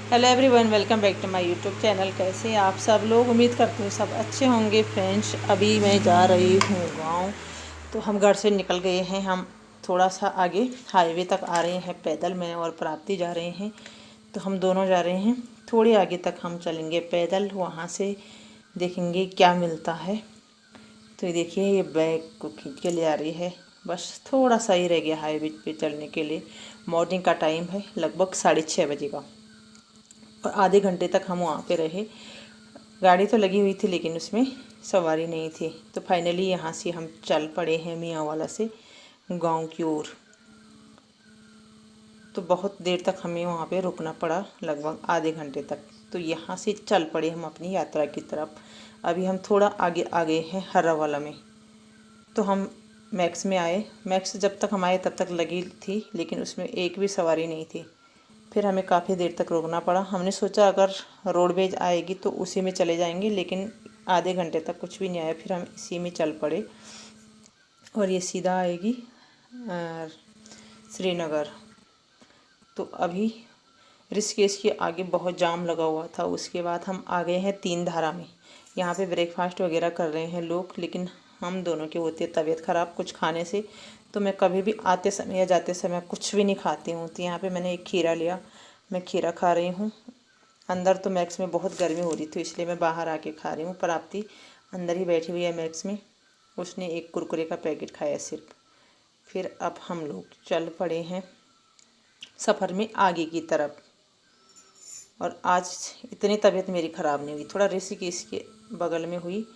Hello everyone, welcome back to my YouTube channel. कैसे हैं आप सब लोग? उम्मीद करते हैं सब अच्छे होंगे। फ्रेंड्स, अभी मैं जा रही हूँ गांव। तो हम घर से निकल गए हैं। हम थोड़ा सा आगे हाईवे तक आ रहे हैं पैदल। मैं और प्राप्ति जा रहे हैं, तो हम दोनों जा रहे हैं। थोड़ी आगे तक हम चलेंगे पैदल, वहाँ से देखेंगे क्या मिलता है। तो ये देखिए, ये बैग को खींच के ले आ रही है। बस थोड़ा सा ही रह गया हाईवे पे चलने के लिए। मॉर्निंग का टाइम है, लगभग 6:30 बजे का। और आधे घंटे तक हम वहाँ पे रहे। गाड़ी तो लगी हुई थी लेकिन उसमें सवारी नहीं थी। तो फाइनली यहाँ से हम चल पड़े हैं मियांवाला से गांव की ओर। तो बहुत देर तक हमें वहाँ पे रुकना पड़ा, लगभग आधे घंटे तक। तो यहाँ से चल पड़े हम अपनी यात्रा की तरफ। अभी हम थोड़ा आगे आ गए हैं हर्रावाला में। तो हम मैक्स में आए। मैक्स जब तक हम आए तब तक लगी थी, लेकिन उसमें एक भी सवारी नहीं थी। फिर हमें काफ़ी देर तक रुकना पड़ा। हमने सोचा अगर रोडवेज आएगी तो उसी में चले जाएंगे, लेकिन आधे घंटे तक कुछ भी नहीं आया। फिर हम इसी में चल पड़े और ये सीधा आएगी श्रीनगर। तो अभी ऋषिकेश के आगे बहुत जाम लगा हुआ था। उसके बाद हम आ गए हैं तीन धारा में। यहाँ पे ब्रेकफास्ट वगैरह कर रहे हैं लोग, लेकिन हम दोनों की होती है तबीयत ख़राब कुछ खाने से। तो मैं कभी भी आते समय या जाते समय कुछ भी नहीं खाती हूँ। तो यहाँ पे मैंने एक खीरा लिया, मैं खीरा खा रही हूँ। अंदर तो मैक्स में बहुत गर्मी हो रही थी, इसलिए मैं बाहर आके खा रही हूँ। प्राप्ति अंदर ही बैठी हुई है मैक्स में, उसने एक कुरकुरे का पैकेट खाया सिर्फ। फिर अब हम लोग चल पड़े हैं सफ़र में आगे की तरफ। और आज इतनी तबीयत मेरी ख़राब नहीं हुई, थोड़ा ऋषिकेश के बगल में हुई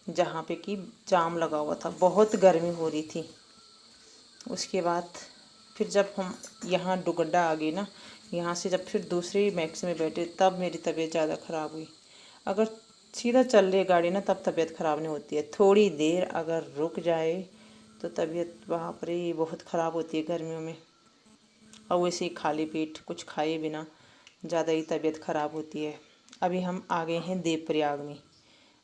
जहाँ पे कि जाम लगा हुआ था, बहुत गर्मी हो रही थी। उसके बाद फिर जब हम यहाँ डुगड्डा आ गए ना, यहाँ से जब फिर दूसरी मैक्स में बैठे तब मेरी तबीयत ज़्यादा ख़राब हुई। अगर सीधा चल रही गाड़ी ना तब तबीयत ख़राब नहीं होती है, थोड़ी देर अगर रुक जाए तो तबीयत बाप रे बहुत ख़राब होती है गर्मियों में। और वैसे ही खाली पेट कुछ खाए बिना ज़्यादा ही तबीयत ख़राब होती है। अभी हम आ गए हैं देवप्रयाग में,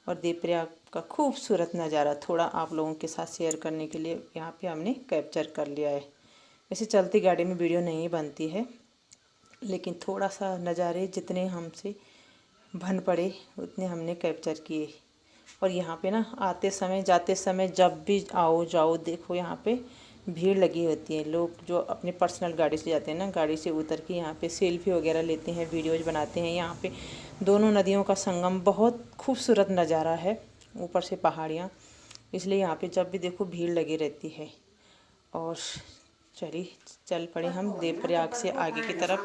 और देवप्रयाग का खूबसूरत नज़ारा थोड़ा आप लोगों के साथ शेयर करने के लिए यहाँ पे हमने कैप्चर कर लिया है। वैसे चलती गाड़ी में वीडियो नहीं बनती है, लेकिन थोड़ा सा नज़ारे जितने हमसे बन पड़े उतने हमने कैप्चर किए। और यहाँ पे ना आते समय जाते समय जब भी आओ जाओ देखो यहाँ पे भीड़ लगी होती है। लोग जो अपनी पर्सनल गाड़ी से जाते हैं ना, गाड़ी से उतर के यहाँ पे सेल्फी वगैरह लेते हैं, वीडियोज़ बनाते हैं। यहाँ पे दोनों नदियों का संगम, बहुत खूबसूरत नज़ारा है, ऊपर से पहाड़ियाँ, इसलिए यहाँ पे जब भी देखो भीड़ लगी रहती है। और चलिए चल पड़े हम देवप्रयाग से आगे की तरफ।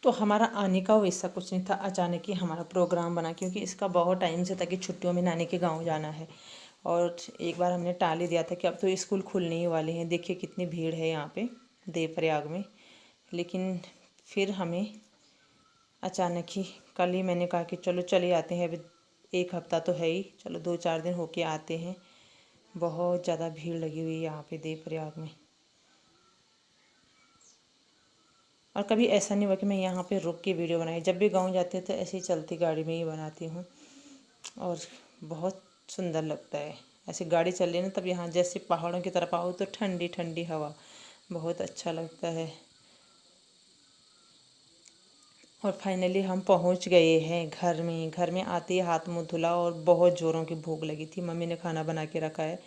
तो हमारा आने का वैसा कुछ नहीं था, अचानक ही हमारा प्रोग्राम बना, क्योंकि इसका बहुत टाइम से था कि छुट्टियों में नानी के गांव जाना है। और एक बार हमने टाल ही दिया था कि अब तो स्कूल खुलने ही वाले हैं। देखिए कितनी भीड़ है यहाँ पे देवप्रयाग में। लेकिन फिर हमें अचानक ही कल ही मैंने कहा कि चलो चले आते हैं, अभी एक हफ़्ता तो है ही, चलो 2-4 दिन होके आते हैं। बहुत ज़्यादा भीड़ लगी हुई है यहाँ पे देवप्रयाग में। और कभी ऐसा नहीं हुआ कि मैं यहाँ पे रुक के वीडियो बनाई। जब भी गांव जाते हैं तो ऐसे ही चलती गाड़ी में ही बनाती हूँ। और बहुत सुंदर लगता है ऐसे गाड़ी चल रही है ना, तब यहाँ जैसे पहाड़ों की तरफ आओ तो ठंडी ठंडी हवा, बहुत अच्छा लगता है। और फाइनली हम पहुँच गए हैं घर में। घर में आते ही हाथ मुँह धुला और बहुत ज़ोरों की भूख लगी थी। मम्मी ने खाना बना के रखा है,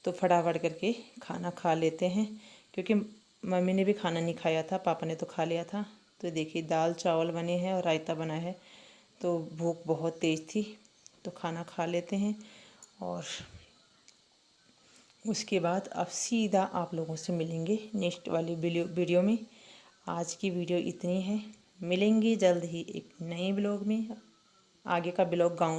तो फटाफट करके खाना खा लेते हैं, क्योंकि मम्मी ने भी खाना नहीं खाया था, पापा ने तो खा लिया था। तो देखिए दाल चावल बने हैं और रायता बना है, तो भूख बहुत तेज़ थी, तो खाना खा लेते हैं। और उसके बाद अब सीधा आप लोगों से मिलेंगे नेक्स्ट वाली वीडियो में। आज की वीडियो इतनी है, मिलेंगे जल्द ही एक नए ब्लॉग में। आगे का ब्लॉग गाँव